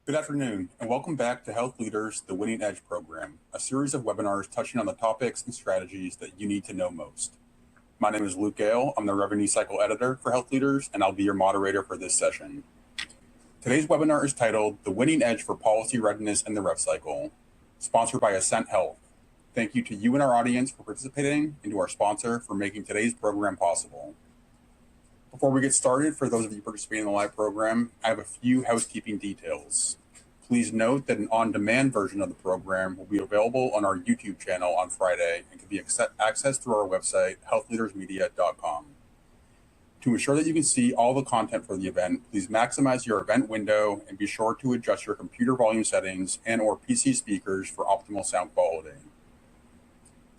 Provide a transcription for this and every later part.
Good afternoon, and welcome back to HealthLeaders, the Winning Edge program, a series of webinars touching on the topics and strategies that you need to know most. My name is Luke Gale. I'm the Revenue Cycle Editor for HealthLeaders, and I'll be your moderator for this session. Today's webinar is titled The Winning Edge for Policy Readiness in the Rev Cycle, sponsored by Ascent Health. Thank you to you and our audience for participating, and to our sponsor for making today's program possible. Before we get started, for those of you participating in the live program, I have a few housekeeping details. Please note that an on-demand version of the program will be available on our YouTube channel on Friday and can be accessed through our website, healthleadersmedia.com. To ensure that you can see all the content for the event, please maximize your event window and be sure to adjust your computer volume settings and/or PC speakers for optimal sound quality.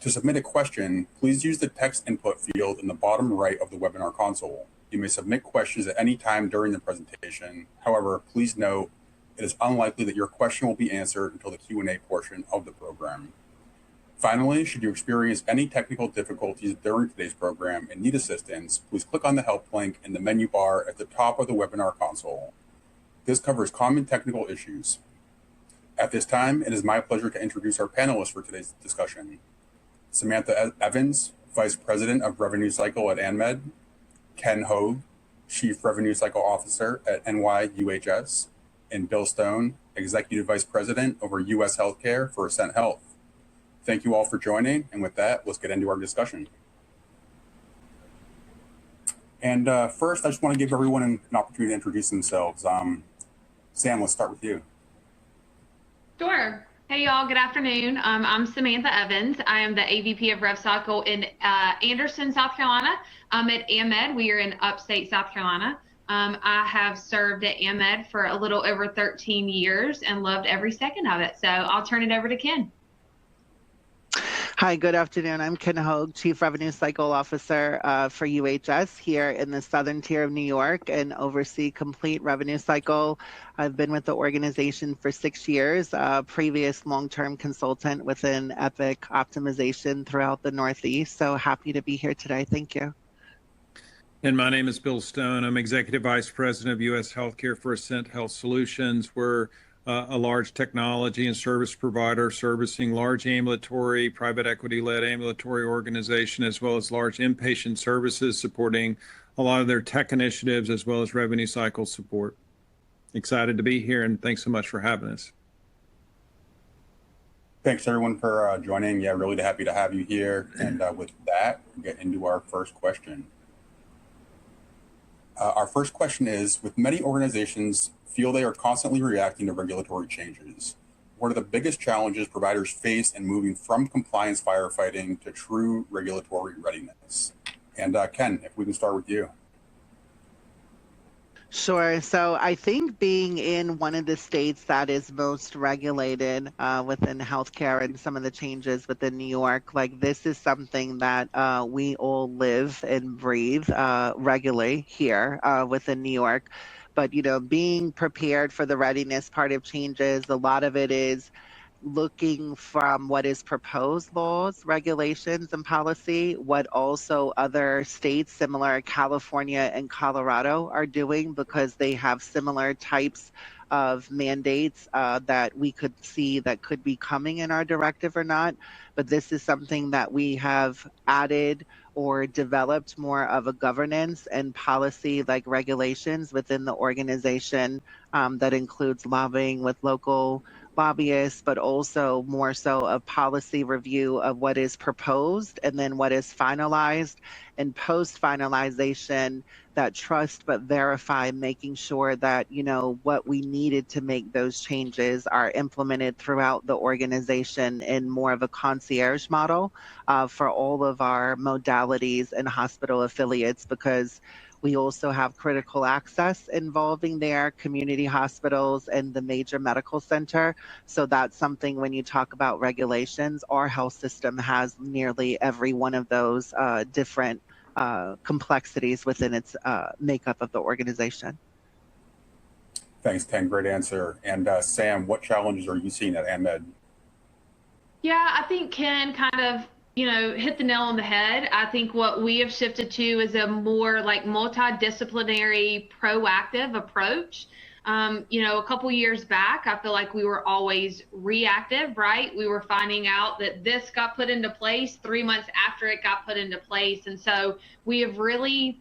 To submit a question, please use the text input field in the bottom right of the webinar console. You may submit questions at any time during the presentation. However, please note it is unlikely that your question will be answered until the Q&A portion of the program. Finally, should you experience any technical difficulties during today's program and need assistance, please click on the help link in the menu bar at the top of the webinar console. This covers common technical issues. At this time, it is my pleasure to introduce our panelists for today's discussion. Samantha Evans, Vice President of Revenue Cycle at ANMED, Ken Hogue, Chief Revenue Cycle Officer at NYUHS, and Bill Stone, Executive Vice President over U.S. Healthcare for Ascent Health. Thank you all for joining, and with that, let's get into our discussion. And first, I just want to give everyone an opportunity to introduce themselves. Sam, let's start with you. Sure. Hey, y'all. Good afternoon. I'm Samantha Evans. I am the AVP of Rev Cycle in Anderson, South Carolina. I'm at AMED. We are in upstate South Carolina. I have served at AMED for a little over 13 years and loved every second of it. So I'll turn it over to Ken. Hi, good afternoon. I'm Ken Hogue, Chief Revenue Cycle Officer for UHS here in the Southern Tier of New York and oversee complete revenue cycle. I've been with the organization for 6 years, previous long-term consultant within Epic optimization throughout the Northeast. So happy to be here today. Thank you. And my name is Bill Stone. I'm Executive Vice President of U.S. Healthcare for Ascent Health Solutions. We're a large technology and service provider servicing large ambulatory, private equity-led ambulatory organization, as well as large inpatient services supporting a lot of their tech initiatives, as well as revenue cycle support. Excited to be here, and thanks so much for having us. Thanks, everyone, for joining. Yeah, really happy to have you here. And with that, we'll get into our first question. Our first question is, with many organizations feel they are constantly reacting to regulatory changes, what are the biggest challenges providers face in moving from compliance firefighting to true regulatory readiness? And Ken, if we can start with you. Sure. So I think being in one of the states that is most regulated within healthcare and some of the changes within New York, like this is something that we all live and breathe regularly here within New York. But, you know, being prepared for the readiness part of changes, a lot of it is looking from what is proposed laws, regulations, and policy, what also other states, similar California and Colorado, are doing because they have similar types of mandates that we could see that could be coming in our directive or not. But this is something that we have added or developed more of a governance and policy like regulations within the organization that includes lobbying with local lobbyists, but also more so a policy review of what is proposed and then what is finalized, and post finalization that trust but verify, making sure that, you know, what we needed to make those changes are implemented throughout the organization in more of a concierge model for all of our modalities and hospital affiliates, because we also have critical access involving their community hospitals and the major medical center. So that's something when you talk about regulations, our health system has nearly every one of those different complexities within its makeup of the organization. Thanks, Ken. Great answer. And Sam, what challenges are you seeing at AMED? Yeah, I think Ken kind of, hit the nail on the head. I think what we have shifted to is a more like multidisciplinary, proactive approach. A couple years back, I feel like we were always reactive, right? We were finding out that this got put into place 3 months after it got put into place. And so we have really,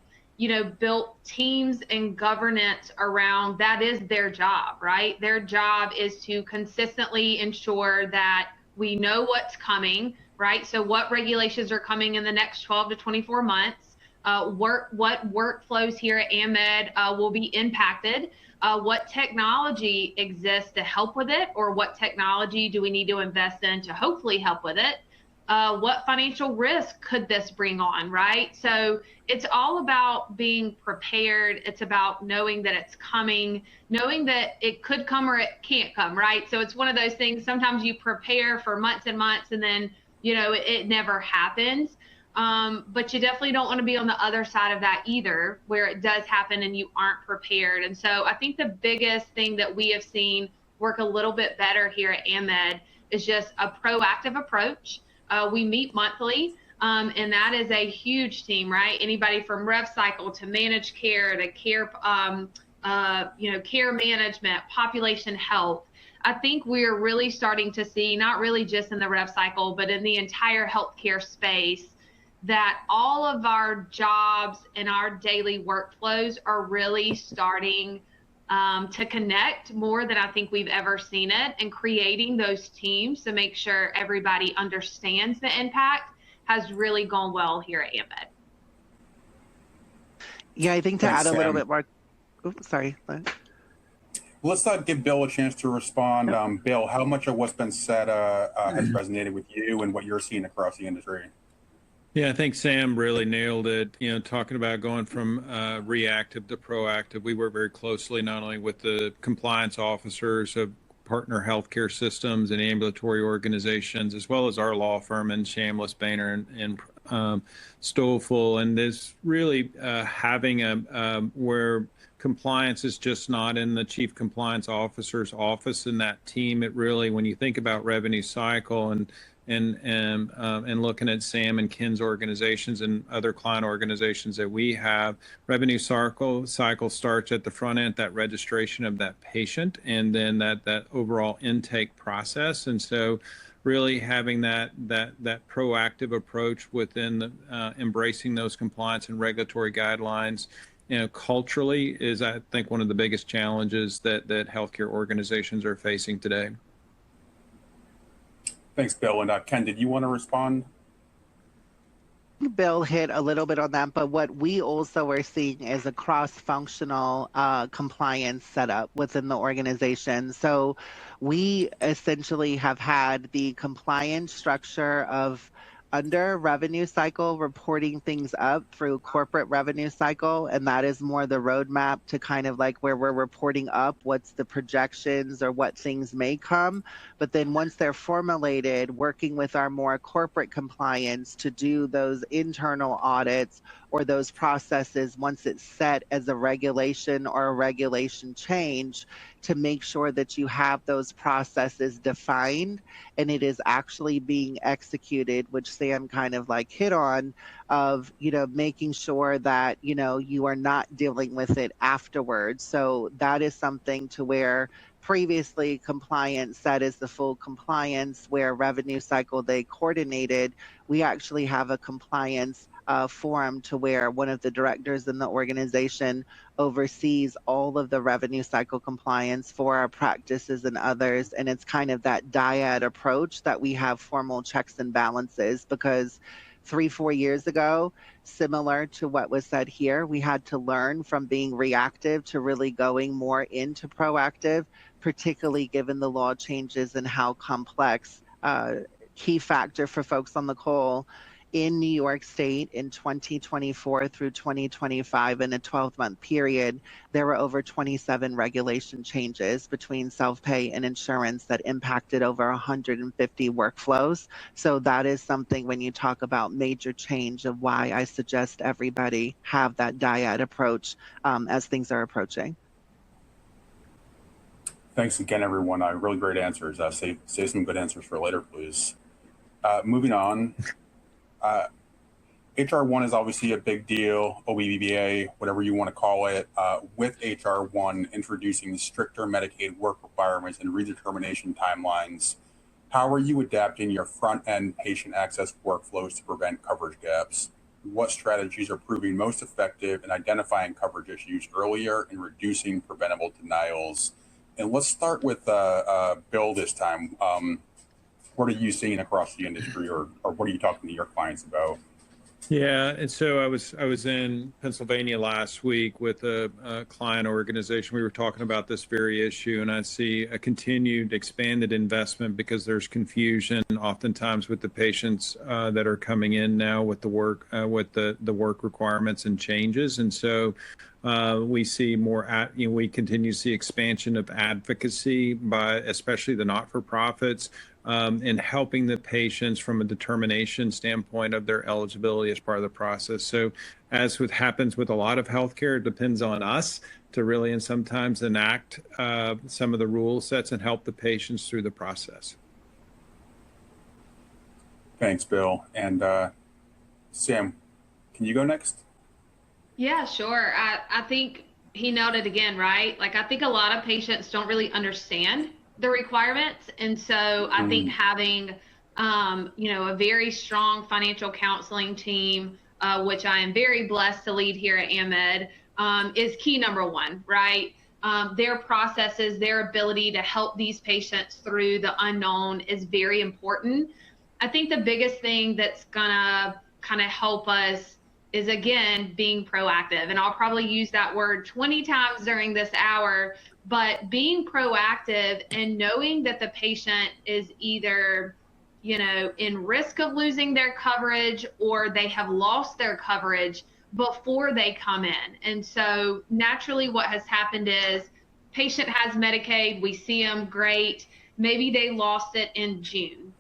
built teams and governance around that is their job, right? Their job is to consistently ensure that we know what's coming, right? So what regulations are coming in the next 12 to 24 months? What workflows here at AMED will be impacted? What technology exists to help with it, or what technology do we need to invest in to hopefully help with it? What financial risk could this bring on, right? So it's all about being prepared. It's about knowing that it's coming, knowing that it could come or it can't come, right? So it's one of those things, sometimes you prepare for months and months and then, it never happens. But you definitely don't want to be on the other side of that either, where it does happen and you aren't prepared. And so I think the biggest thing that we have seen work a little bit better here at AMED is just a proactive approach. We meet monthly, and that is a huge team, right? Anybody from rev cycle to managed care to care, care management, population health. I think we're really starting to see, not really just in the rev cycle, but in the entire healthcare space, that all of our jobs and our daily workflows are really starting to connect more than I think we've ever seen it, and creating those teams to make sure everybody understands the impact has really gone well here at AMED. Yeah, I think to Thanks, add a little Sam. bit more. Oops, sorry. Let's give Bill a chance to respond. Bill, how much of what's been said has resonated with you and what you're seeing across the industry? Yeah, I think Sam really nailed it. Talking about going from reactive to proactive, we work very closely not only with the compliance officers of partner healthcare systems and ambulatory organizations, as well as our law firm in Shamlis, Boehner, and Stoffel. And this really having where compliance is just not in the chief compliance officer's office in that team. It really, when you think about revenue cycle and looking at Sam and Ken's organizations and other client organizations that we have, revenue cycle starts at the front end, that registration of that patient, and then that overall intake process. And so really having that proactive approach within embracing those compliance and regulatory guidelines, culturally is, I think, one of the biggest challenges that healthcare organizations are facing today. Thanks, Bill. And Ken, did you want to respond? Bill hit a little bit on that, but what we also are seeing is a cross-functional compliance setup within the organization. So we essentially have had the compliance structure of under revenue cycle reporting things up through corporate revenue cycle, and that is more the roadmap to kind of like where we're reporting up what's the projections or what things may come. But then once they're formulated, working with our more corporate compliance to do those internal audits or those processes once it's set as a regulation or a regulation change, to make sure that you have those processes defined and it is actually being executed, which Sam kind of like hit on, of, making sure that, you are not dealing with it afterwards. So that is something to where previously compliance set is the full compliance, where revenue cycle they coordinated. We actually have a compliance forum to where one of the directors in the organization oversees all of the revenue cycle compliance for our practices and others. And it's kind of that dyad approach that we have formal checks and balances, because 3-4 years ago, similar to what was said here, we had to learn from being reactive to really going more into proactive, particularly given the law changes and how complex. Key factor for folks on the call, in New York State in 2024 through 2025, in a 12-month period, there were over 27 regulation changes between self-pay and insurance that impacted over 150 workflows. So that is something, when you talk about major change, of why I suggest everybody have that dyad approach as things are approaching. Thanks again, everyone. Really great answers. Save some good answers for later, please. Moving on. HR1 is obviously a big deal, OBBBA, whatever you want to call it. With HR1 introducing stricter Medicaid work requirements and redetermination timelines, how are you adapting your front-end patient access workflows to prevent coverage gaps? What strategies are proving most effective in identifying coverage issues earlier and reducing preventable denials? And let's start with Bill this time. What are you seeing across the industry, or what are you talking to your clients about? Yeah, and so I was in Pennsylvania last week with a client organization. We were talking about this very issue, and I see a continued expanded investment because there's confusion oftentimes with the patients that are coming in now with the work requirements and changes, and so we see more. We continue to see expansion of advocacy by especially the not-for-profits. In helping the patients from a determination standpoint of their eligibility as part of the process. So as happens with a lot of healthcare, it depends on us to really and sometimes enact some of the rule sets and help the patients through the process. Thanks, Bill. And Sam, can you go next? Yeah, sure. I think he nailed it again, right? Like, I think a lot of patients don't really understand the requirements. And so I think having, a very strong financial counseling team, which I am very blessed to lead here at AMED, is key number one, right? Their processes, their ability to help these patients through the unknown is very important. I think the biggest thing that's gonna kind of help us is, again, being proactive. And I'll probably use that word 20 times during this hour, but being proactive and knowing that the patient is either, in risk of losing their coverage or they have lost their coverage before they come in. And so naturally what has happened is patient has Medicaid, we see them, great. Maybe they lost it in June.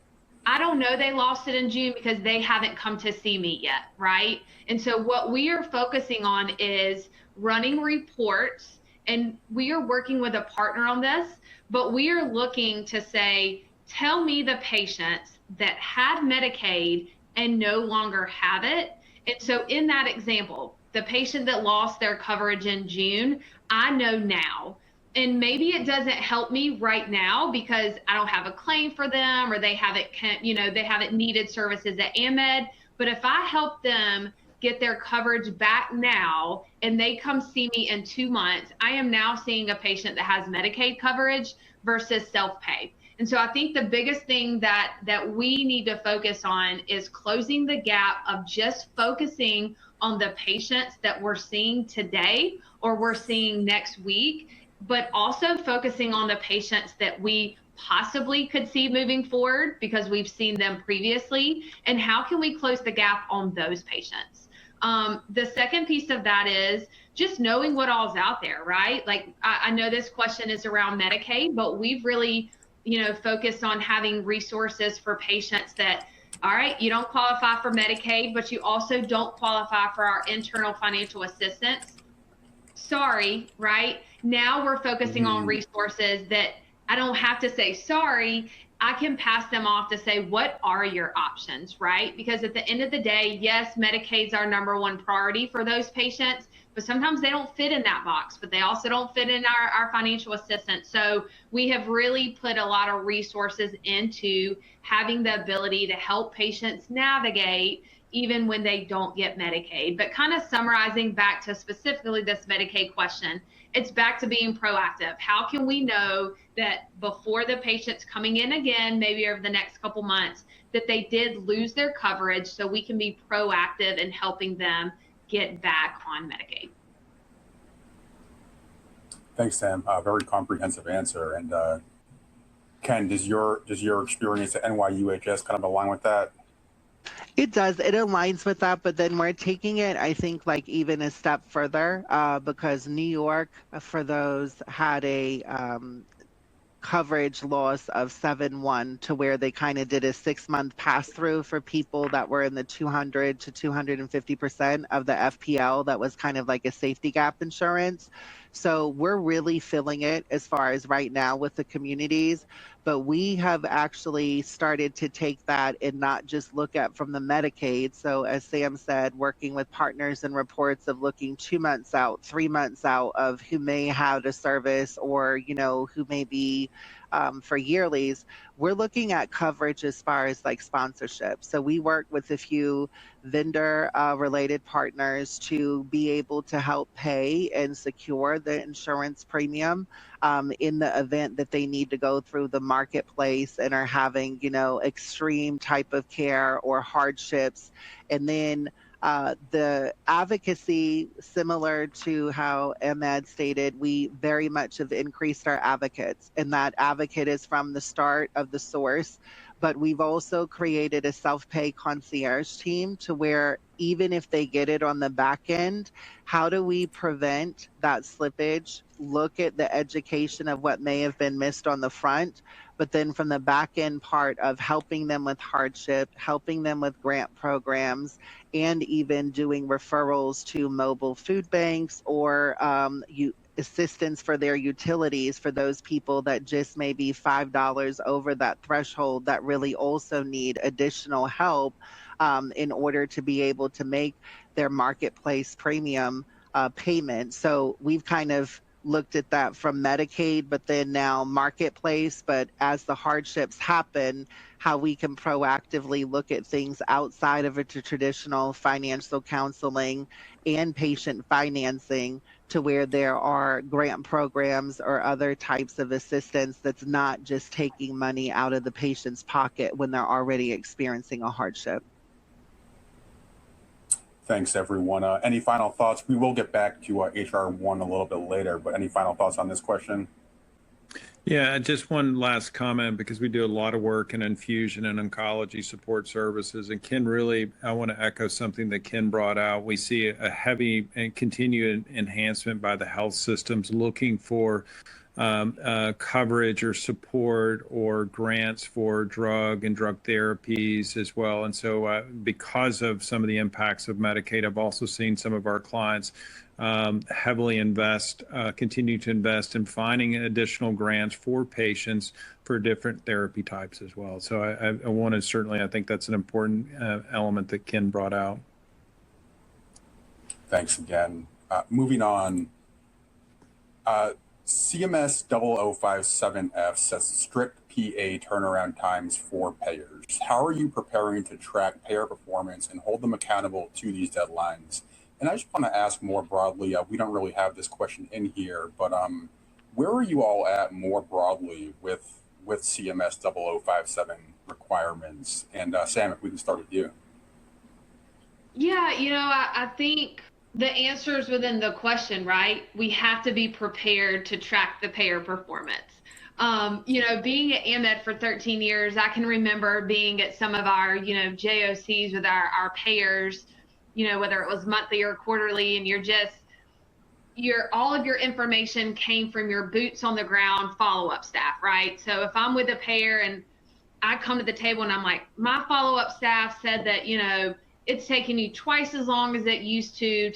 I don't know they lost it in June because they haven't come to see me yet, right? And so what we are focusing on is running reports, and we are working with a partner on this, but we are looking to say, tell me the patients that had Medicaid and no longer have it. And so in that example, the patient that lost their coverage in June, I know now. And maybe it doesn't help me right now because I don't have a claim for them, or they haven't needed services at AMED. But if I help them get their coverage back now and they come see me in 2 months, I am now seeing a patient that has Medicaid coverage versus self-pay. And so I think the biggest thing that we need to focus on is closing the gap of just focusing on the patients that we're seeing today or we're seeing next week, but also focusing on the patients that we possibly could see moving forward because we've seen them previously, and how can we close the gap on those patients? The second piece of that is just knowing what all's out there, right? Like, I know this question is around Medicaid, but we've really, focused on having resources for patients that, all right, you don't qualify for Medicaid, but you also don't qualify for our internal financial assistance. Sorry, right? Now we're focusing on resources that I don't have to say sorry. I can pass them off to say, what are your options, right? Because at the end of the day, yes, Medicaid's our number one priority for those patients, but sometimes they don't fit in that box, but they also don't fit in our financial assistance. So we have really put a lot of resources into having the ability to help patients navigate even when they don't get Medicaid. But kind of summarizing back to specifically this Medicaid question, it's back to being proactive. How can we know that before the patient's coming in again, maybe over the next couple months, that they did lose their coverage, so we can be proactive in helping them get back on Medicaid? Thanks, Sam. Very comprehensive answer. And Ken, does your experience at NYUHS kind of align with that? It does. It aligns with that, but then we're taking it, I think, like even a step further because New York, for those, had a coverage loss of 7-1 to where they kind of did a 6-month pass-through for people that were in the 200 to 250% of the FPL that was kind of like a safety gap insurance. So we're really feeling it as far as right now with the communities, but we have actually started to take that and not just look at from the Medicaid. So as Sam said, working with partners and reports of looking 2 months out, 3 months out of who may have a service or, who may be for yearlies, we're looking at coverage as far as like sponsorship. So we work with a few vendor related partners to be able to help pay and secure the insurance premium in the event that they need to go through the marketplace and are having, extreme type of care or hardships. And then the advocacy, similar to how Ahmed stated, we very much have increased our advocates, and that advocate is from the start of the source. But we've also created a self-pay concierge team to where even if they get it on the back end, how do we prevent that slippage? Look at the education of what may have been missed on the front, but then from the back end part of helping them with hardship, helping them with grant programs, and even doing referrals to mobile food banks or assistance for their utilities for those people that just may be $5 over that threshold that really also need additional help in order to be able to make their marketplace premium payment. So we've kind of looked at that from Medicaid, but then now marketplace. But as the hardships happen, how we can proactively look at things outside of a traditional financial counseling and patient financing to where there are grant programs or other types of assistance that's not just taking money out of the patient's pocket when they're already experiencing a hardship. Thanks, everyone. Any final thoughts? We will get back to HR1 a little bit later, but any final thoughts on this question? Yeah, just one last comment, because we do a lot of work in infusion and oncology support services. And Ken, really, I want to echo something that Ken brought out. We see a heavy and continued enhancement by the health systems looking for coverage or support or grants for drug and drug therapies as well. And so because of some of the impacts of Medicaid, I've also seen some of our clients heavily continue to invest in finding additional grants for patients for different therapy types as well. So I want to certainly, I think that's an important element that Ken brought out. Thanks again. Moving on. CMS-0057-F says strict PA turnaround times for payers. How are you preparing to track payer performance and hold them accountable to these deadlines? And I just want to ask more broadly, we don't really have this question in here, but where are you all at more broadly with CMS-0057 requirements? And Sam, if we can start with you. Yeah, I think the answer is within the question, right? We have to be prepared to track the payer performance. Being at AMED for 13 years, I can remember being at some of our, JOCs with our payers, whether it was monthly or quarterly, and all of your information came from your boots on the ground follow-up staff, right? So if I'm with a payer and I come to the table and I'm like, my follow-up staff said that, it's taking you twice as long as it used to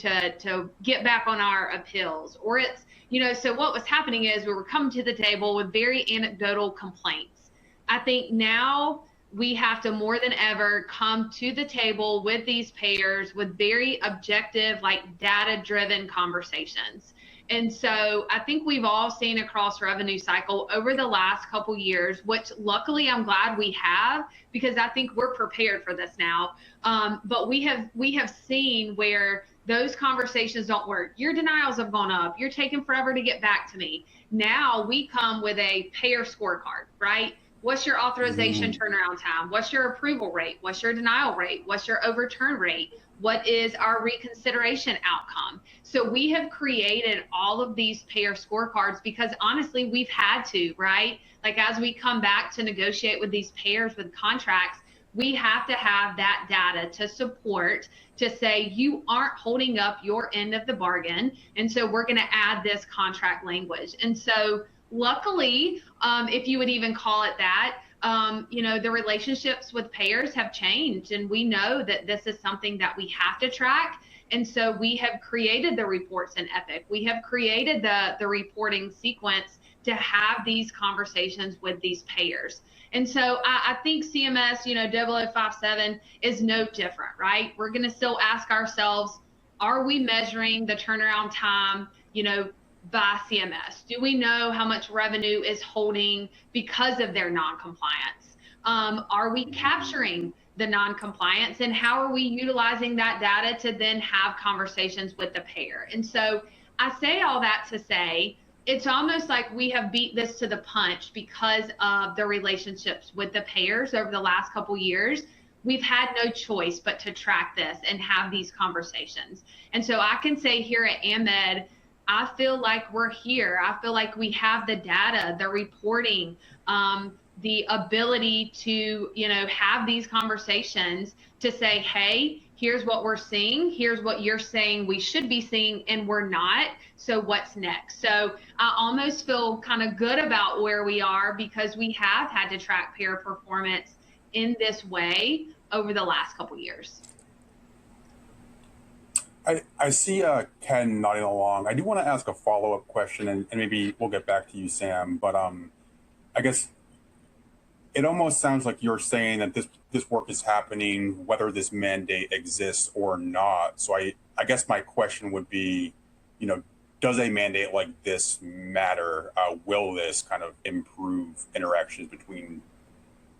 get back on our appeals, or it's, so what was happening is we were coming to the table with very anecdotal complaints. I think now we have to more than ever come to the table with these payers with very objective, like data-driven conversations. And so I think we've all seen across revenue cycle over the last couple years, which luckily I'm glad we have, because I think we're prepared for this now. But we have seen where those conversations don't work. Your denials have gone up. You're taking forever to get back to me. Now we come with a payer scorecard, right? What's your authorization turnaround time? What's your approval rate? What's your denial rate? What's your overturn rate? What is our reconsideration outcome? So we have created all of these payer scorecards because honestly, we've had to, right? Like as we come back to negotiate with these payers with contracts, we have to have that data to support, to say you aren't holding up your end of the bargain. And so we're going to add this contract language. And so luckily, if you would even call it that, the relationships with payers have changed, and we know that this is something that we have to track. And so we have created the reports in Epic. We have created the reporting sequence to have these conversations with these payers. And so I think CMS, 0057 is no different, right? We're going to still ask ourselves, are we measuring the turnaround time, by CMS? Do we know how much revenue is holding because of their non-compliance? Are we capturing the non-compliance, and how are we utilizing that data to then have conversations with the payer? And so I say all that to say, it's almost like we have beat this to the punch because of the relationships with the payers over the last couple years. We've had no choice but to track this and have these conversations. And so I can say here at AMED, I feel like we're here. I feel like we have the data, the reporting, the ability to, have these conversations to say, hey, here's what we're seeing, here's what you're saying we should be seeing, and we're not. So what's next? So I almost feel kind of good about where we are because we have had to track payer performance in this way over the last couple years. I see Ken nodding along. I do want to ask a follow-up question, and maybe we'll get back to you, Sam. But I guess it almost sounds like you're saying that this work is happening whether this mandate exists or not. So I guess my question would be, does a mandate like this matter? Will this kind of improve interactions between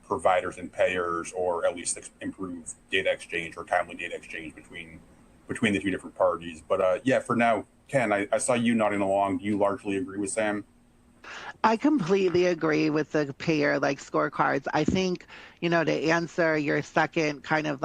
providers and payers, or at least improve data exchange or timely data exchange between the two different parties? But yeah, for now, Ken, I saw you nodding along. Do you largely agree with Sam? I completely agree with the payer scorecards. I think, to answer your second kind of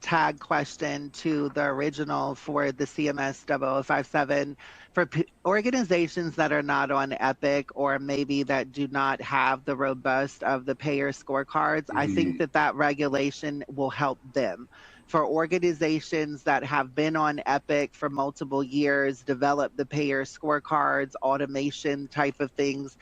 tag question to the original for the CMS 0057, for organizations that are not on Epic or maybe that do not have the robust of the payer scorecards, I think that regulation will help them. For organizations that have been on Epic for multiple years, develop the payer scorecards, automation type of things,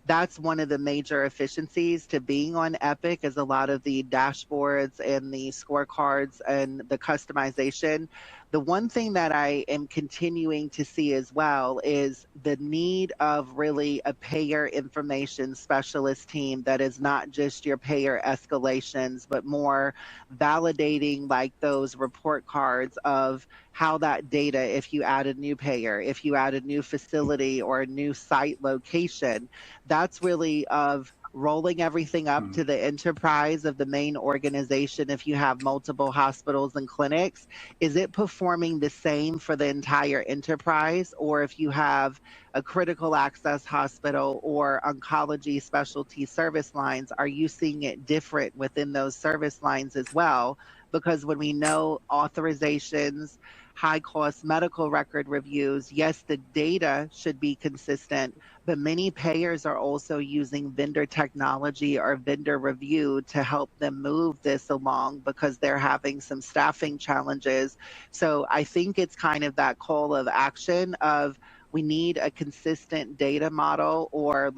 that's one of the major efficiencies to being on Epic, is a lot of the dashboards and the scorecards and the customization. The one thing that I am continuing to see as well is the need of really a payer information specialist team that is not just your payer escalations, but more validating those report cards of how that data, if you add a new payer, if you add a new facility or a new site location, that's really of rolling everything up to the enterprise of the main organization. If you have multiple hospitals and clinics, is it performing the same for the entire enterprise? Or if you have a critical access hospital or oncology specialty service lines, are you seeing it different within those service lines as well? Because when we know authorizations, high cost medical record reviews, yes, the data should be consistent, but many payers are also using vendor technology or vendor review to help them move this along because they're having some staffing challenges. So I think it's kind of that call of action of, we need a consistent data model or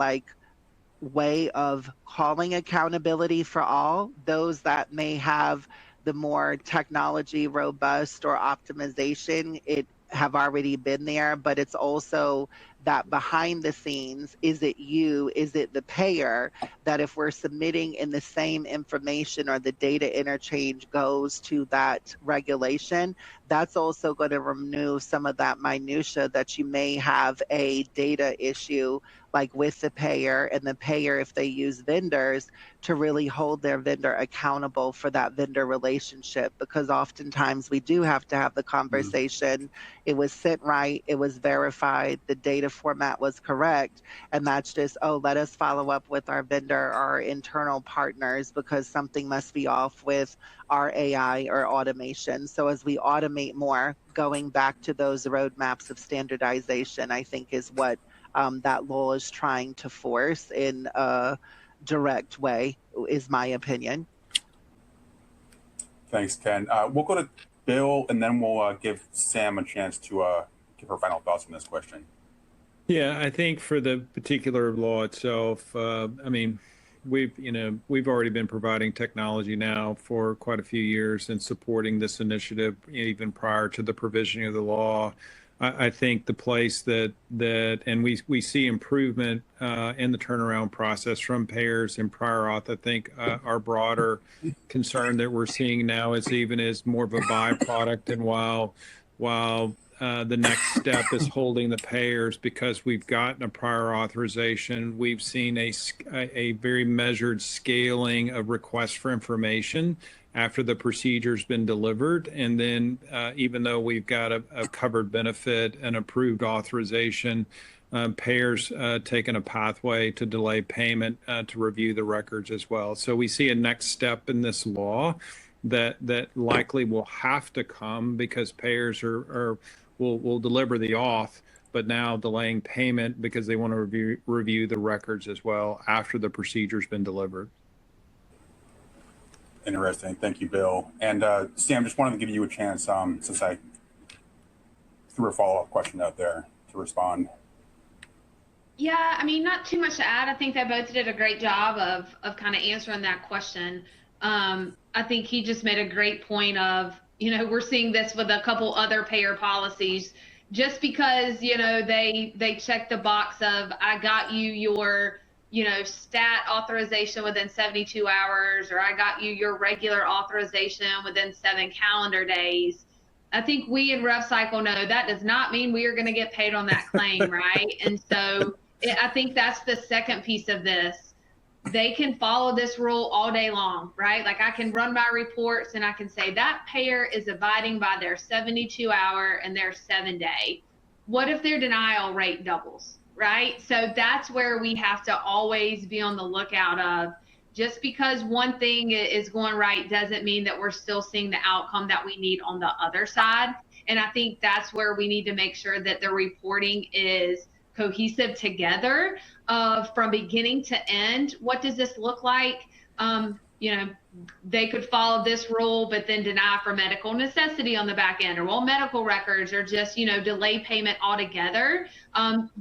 way of calling accountability for all those that may have the more technology robust or optimization. It have already been there, but it's also that behind the scenes, is it you, is it the payer, that if we're submitting in the same information or the data interchange goes to that regulation, that's also going to remove some of that minutia that you may have a data issue with the payer, and the payer, if they use vendors, to really hold their vendor accountable for that vendor relationship, because oftentimes we do have to have the conversation. It was sent right, it was verified, the data format was correct, and that's just, oh, let us follow up with our vendor, our internal partners, because something must be off with our AI or automation. So as we automate more, going back to those roadmaps of standardization, I think is what that law is trying to force in a direct way, is my opinion. Thanks, Ken. We'll go to Bill, and then we'll give Sam a chance to give her final thoughts on this question. Yeah, I think for the particular law itself, we've already been providing technology now for quite a few years and supporting this initiative even prior to the provisioning of the law. I think the place that and we see improvement in the turnaround process from payers and prior auth. I think our broader concern that we're seeing now is even as more of a byproduct, and while the next step is holding the payers because we've gotten a prior authorization. We've seen a very measured scaling of requests for information after the procedure's been delivered. And then even though we've got a covered benefit and approved authorization, payers taking a pathway to delay payment to review the records as well. So we see a next step in this law that likely will have to come because payers will deliver the auth, but now delaying payment because they want to review the records as well after the procedure's been delivered. Interesting. Thank you, Bill. And Sam, just wanted to give you a chance, since I threw a follow-up question out there, to respond. Yeah, I mean, not too much to add. I think they both did a great job of kind of answering that question. I think he just made a great point of, we're seeing this with a couple other payer policies. Just because, they check the box of, I got you your, stat authorization within 72 hours, or I got you your regular authorization within 7 calendar days. I think we in RevCycle know that does not mean we are going to get paid on that claim, right? And so I think that's the second piece of this. They can follow this rule all day long, right? Like I can run my reports and I can say that payer is abiding by their 72-hour and their 7-day. What if their denial rate doubles, right? So that's where we have to always be on the lookout of. Just because one thing is going right doesn't mean that we're still seeing the outcome that we need on the other side. And I think that's where we need to make sure that the reporting is cohesive together from beginning to end. What does this look like? They could follow this rule, but then deny for medical necessity on the back end, or medical records, or just, delay payment altogether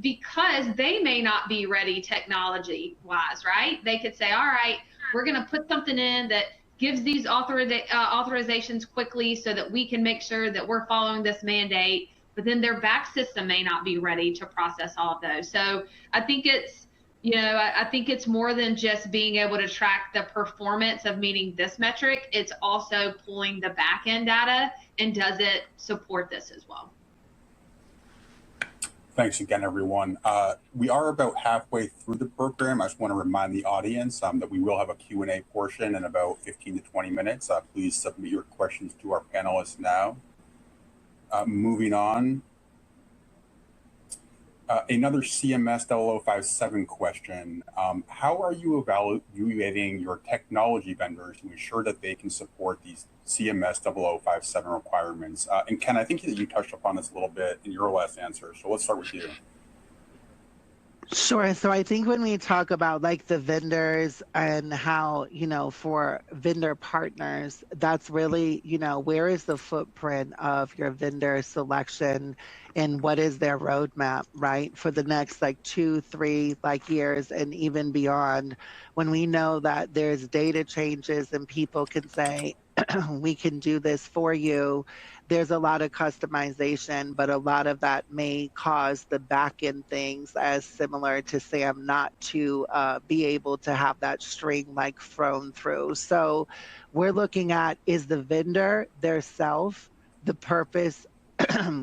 because they may not be ready technology wise, right? They could say, all right, we're going to put something in that gives these authorizations quickly so that we can make sure that we're following this mandate, but then their back system may not be ready to process all of those. So I think it's more than just being able to track the performance of meeting this metric. It's also pulling the back end data, and does it support this as well? Thanks again, everyone. We are about halfway through the program. I just want to remind the audience that we will have a Q&A portion in about 15 to 20 minutes. Please submit your questions to our panelists now. Moving on. Another CMS-0057 question. How are you evaluating your technology vendors to ensure that they can support these CMS-0057 requirements? And Ken, I think that you touched upon this a little bit in your last answer. So let's start with you. Sure. So I think when we talk about like the vendors and how, for vendor partners, that's really, where is the footprint of your vendor selection and what is their roadmap, right? For the next 2, 3 years and even beyond, when we know that there's data changes and people can say, we can do this for you. There's a lot of customization, but a lot of that may cause the back end things, as similar to Sam, not to be able to have that string thrown through. So we're looking at, is the vendor their self, the purpose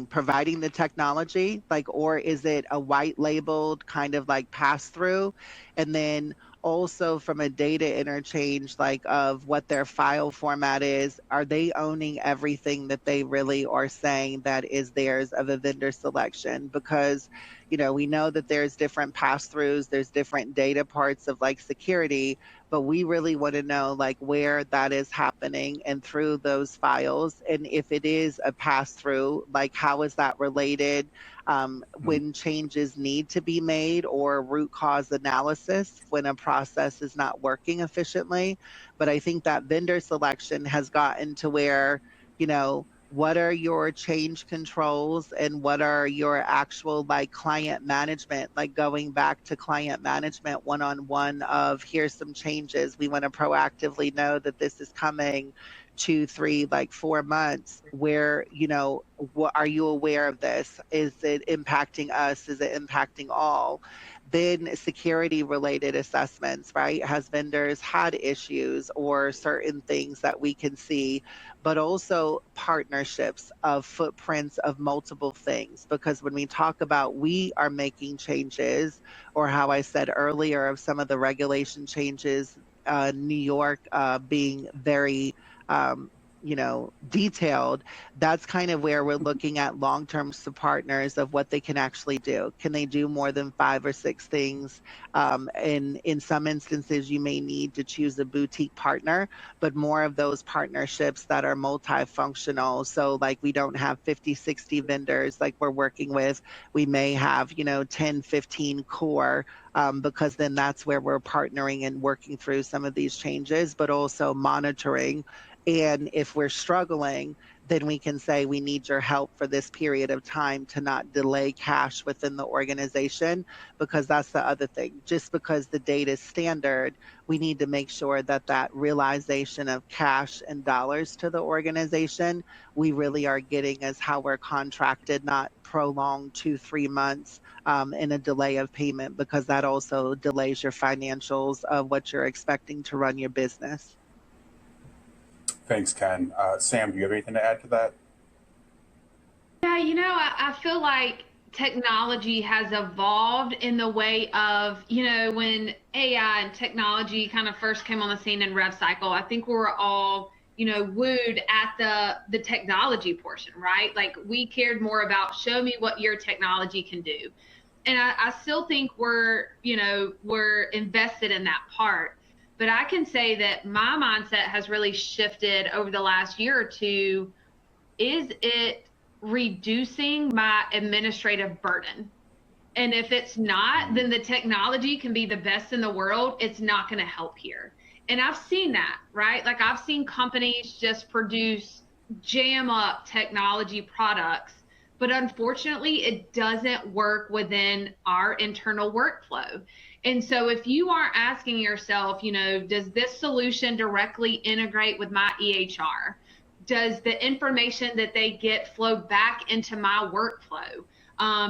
providing the technology, or is it a white labeled kind of pass through? And then also from a data interchange, of what their file format is, are they owning everything that they really are saying that is theirs of a vendor selection? Because, we know that there's different pass-throughs, there's different data parts of security, but we really want to know where that is happening and through those files. And if it is a pass-through, how is that related? When changes need to be made, or root cause analysis when a process is not working efficiently. But I think that vendor selection has gotten to where, What are your change controls and what are your actual like client management, like going back to client management one-on-one of here's some changes. We want to proactively know that this is coming 2, 3, like 4 months where, what are you aware of this? Is it impacting us? Is it impacting all? Then security related assessments, right? Has vendors had issues or certain things that we can see, but also partnerships of footprints of multiple things. Because when we talk about we are making changes, or how I said earlier of some of the regulation changes, New York being very detailed, that's kind of where we're looking at long-term partners of what they can actually do. Can they do more than 5 or 6 things? In some instances, you may need to choose a boutique partner, but more of those partnerships that are multifunctional. So like we don't have 50, 60 vendors like we're working with. We may have, 10, 15 core, because then that's where we're partnering and working through some of these changes, but also monitoring. And if we're struggling, then we can say we need your help for this period of time to not delay cash within the organization, because that's the other thing. Just because the data is standard, we need to make sure that that realization of cash and dollars to the organization, we really are getting as how we're contracted, not prolonged 2, 3 months in a delay of payment, because that also delays your financials of what you're expecting to run your business. Thanks, Ken. Sam, do you have anything to add to that? Yeah, I feel like technology has evolved in the way of, when AI and technology kind of first came on the scene in rev cycle, I think we were all, wooed at the technology portion, right? Like we cared more about show me what your technology can do. And I still think we're invested in that part. But I can say that my mindset has really shifted over the last year or two. Is it reducing my administrative burden? And if it's not, then the technology can be the best in the world. It's not going to help here. And I've seen that, right? Like I've seen companies just produce jam up technology products, but unfortunately it doesn't work within our internal workflow. And so if you aren't asking yourself, does this solution directly integrate with my EHR? Does the information that they get flow back into my workflow?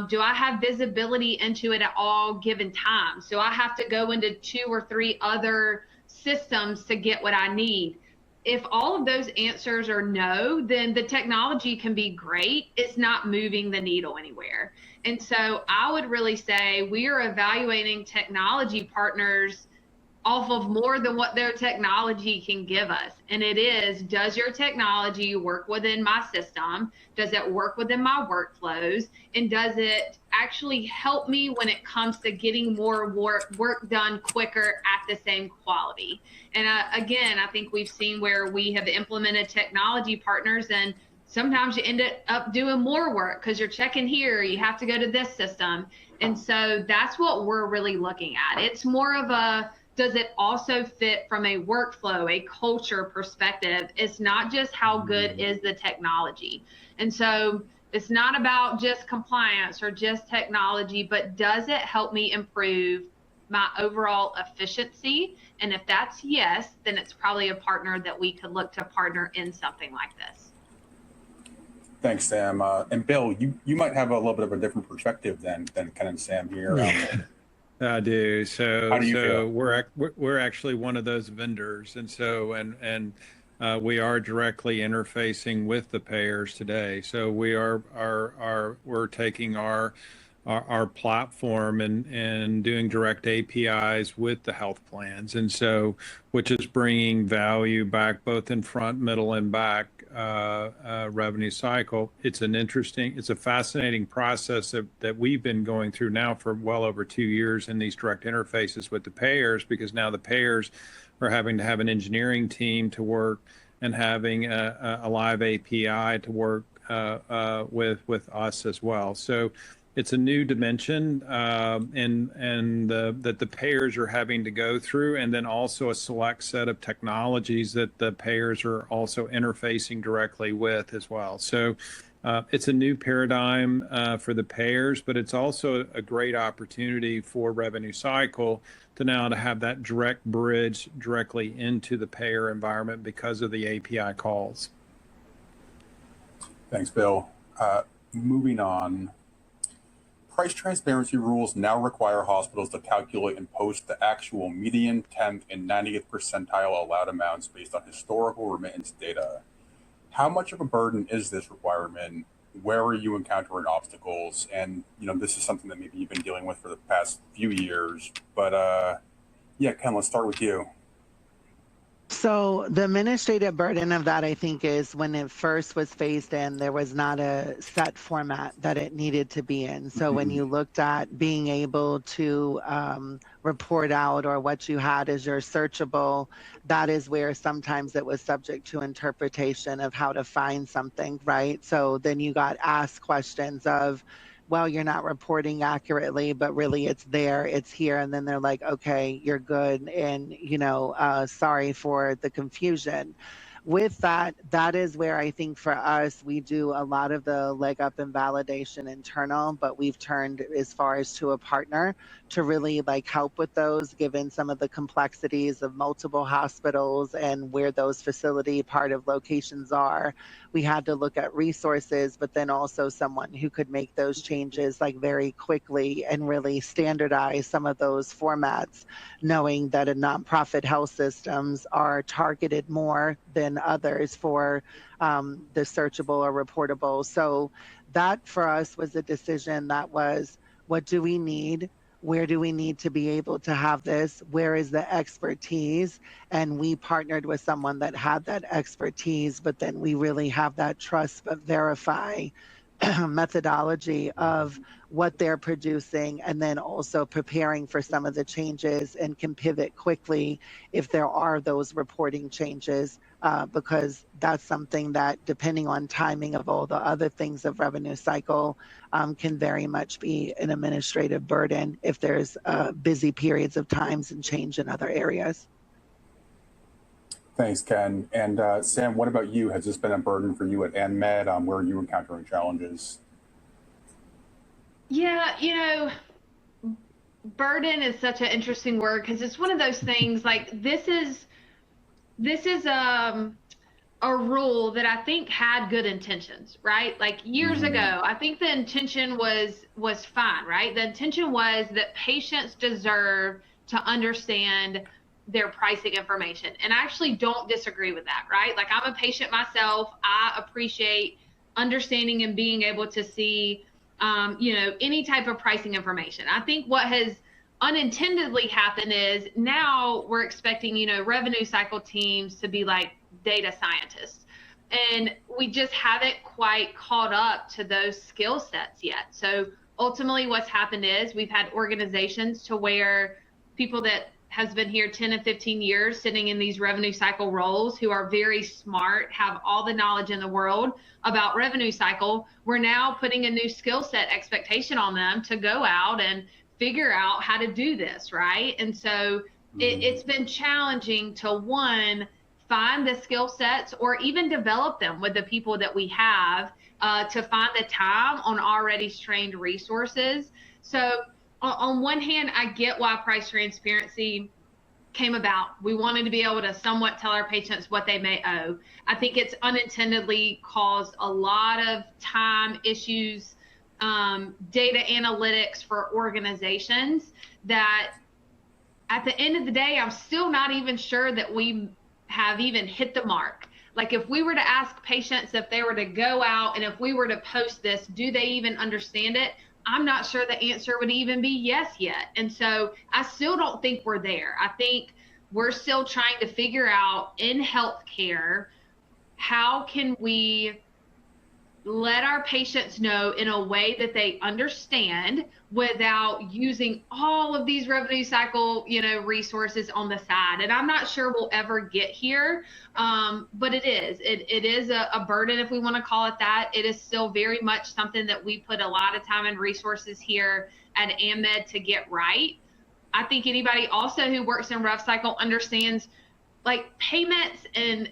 Do I have visibility into it at all given times? Do I have to go into 2 or 3 other systems to get what I need? If all of those answers are no, then the technology can be great. It's not moving the needle anywhere. And so I would really say we are evaluating technology partners off of more than what their technology can give us. And it is, does your technology work within my system? Does it work within my workflows? And does it actually help me when it comes to getting more work done quicker at the same quality? And again, I think we've seen where we have implemented technology partners and sometimes you end up doing more work because you're checking here, you have to go to this system. And so that's what we're really looking at. It's more of a, does it also fit from a workflow, a culture perspective? It's not just how good is the technology. And so it's not about just compliance or just technology, but does it help me improve my overall efficiency? And if that's yes, then it's probably a partner that we could look to partner in something like this. Thanks, Sam. And Bill, you might have a little bit of a different perspective than Ken and Sam here. I do. So, how do you feel? we're actually one of those vendors, and so we are directly interfacing with the payers today. So we're taking our platform and doing direct APIs with the health plans, and so which is bringing value back both in front, middle, and back revenue cycle. It's a fascinating process that we've been going through now for well over 2 years in these direct interfaces with the payers, because now the payers are having to have an engineering team to work and having a live API to work with us as well. So it's a new dimension, that the payers are having to go through, and then also a select set of technologies that the payers are also interfacing directly with as well. So it's a new paradigm for the payers, but it's also a great opportunity for revenue cycle to now to have that direct bridge directly into the payer environment because of the API calls. Thanks, Bill. Moving on. Price transparency rules now require hospitals to calculate and post the actual median, 10th, and 90th percentile allowed amounts based on historical remittance data. How much of a burden is this requirement? Where are you encountering obstacles? And, this is something that maybe you've been dealing with for the past few years. But, Ken, let's start with you. So the administrative burden of that, I think, is when it first was phased in, there was not a set format that it needed to be in. So when you looked at being able to report out, or what you had as your searchable, that is where sometimes it was subject to interpretation of how to find something, right? So then you got asked questions of, well, you're not reporting accurately, but really it's there, it's here. And then they're like, okay, you're good. And, sorry for the confusion. With that, that is where I think for us, we do a lot of the leg up and validation internal, but we've turned as far as to a partner to really help with those, given some of the complexities of multiple hospitals and where those facility part of locations are. We had to look at resources, but then also someone who could make those changes very quickly and really standardize some of those formats, knowing that a nonprofit health systems are targeted more than others for the searchable or reportable. So that for us was a decision that was, what do we need? Where do we need to be able to have this? Where is the expertise? And we partnered with someone that had that expertise, but then we really have that trust but verify methodology of what they're producing, and then also preparing for some of the changes and can pivot quickly if there are those reporting changes, because that's something that, depending on timing of all the other things of revenue cycle, can very much be an administrative burden if there's busy periods of times and change in other areas. Thanks, Ken. And Sam, what about you? Has this been a burden for you at ANMED? Where are you encountering challenges? Yeah, burden is such an interesting word, because it's one of those things, this is a rule that I think had good intentions, right? Years ago, I think the intention was fine, right? The intention was that patients deserve to understand their pricing information. And I actually don't disagree with that, right? I'm a patient myself. I appreciate understanding and being able to see, any type of pricing information. I think what has unintendedly happened is now we're expecting, revenue cycle teams to be like data scientists. And we just haven't quite caught up to those skill sets yet. So ultimately what's happened is we've had organizations to where people that has been here 10 and 15 years sitting in these revenue cycle roles, who are very smart, have all the knowledge in the world about revenue cycle, we're now putting a new skill set expectation on them to go out and figure out how to do this, right? And so it's been challenging to, one, find the skill sets or even develop them with the people that we have, to find the time on already trained resources. So on one hand, I get why price transparency came about. We wanted to be able to somewhat tell our patients what they may owe. I think it's unintendedly caused a lot of time issues, data analytics for organizations that at the end of the day, I'm still not even sure that we have even hit the mark. If we were to ask patients if they were to go out and if we were to post this, do they even understand it? I'm not sure the answer would even be yes yet. And so I still don't think we're there. I think we're still trying to figure out in healthcare, how can we let our patients know in a way that they understand without using all of these revenue cycle, resources on the side. And I'm not sure we'll ever get here, but it is a burden, if we want to call it that. It is still very much something that we put a lot of time and resources here at AMED to get right. I think anybody also who works in rev cycle understands like payments and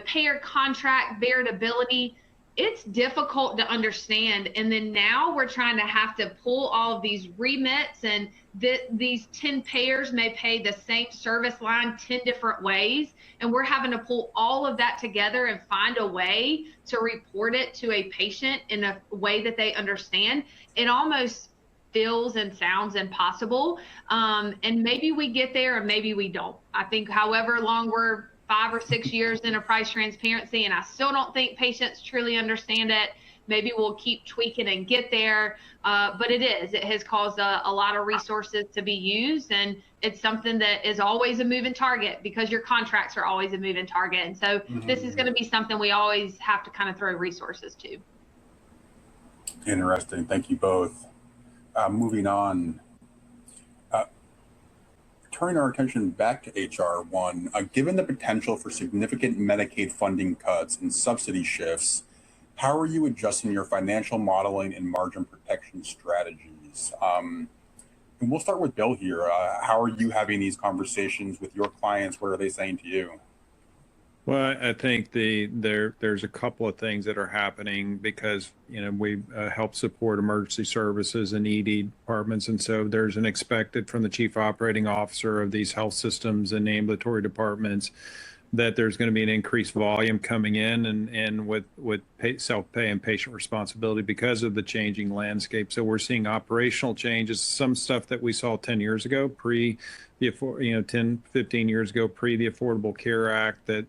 payer contract variability. It's difficult to understand. And then now we're trying to have to pull all of these remits, and these 10 payers may pay the same service line 10 different ways. And we're having to pull all of that together and find a way to report it to a patient in a way that they understand. It almost feels and sounds impossible. And maybe we get there and maybe we don't. I think however long we're 5 or 6 years in a price transparency, and I still don't think patients truly understand it, maybe we'll keep tweaking and get there. But it has caused a lot of resources to be used, and it's something that is always a moving target because your contracts are always a moving target. And so this is going to be something we always have to kind of throw resources to. Interesting. Thank you both. Moving on, turning our attention back to HR 1, given the potential for significant Medicaid funding cuts and subsidy shifts, how are you adjusting your financial modeling and margin protection strategies? And we'll start with Bill here. How are you having these conversations with your clients? What are they saying to you? Well, I think there's a couple of things that are happening because, we help support emergency services and ED departments. And so there's an expected from the chief operating officer of these health systems and ambulatory departments that there's going to be an increased volume coming in and with self-pay and patient responsibility because of the changing landscape. So we're seeing operational changes, some stuff that we saw 10 years ago, 10, 15 years ago, pre the Affordable Care Act, that,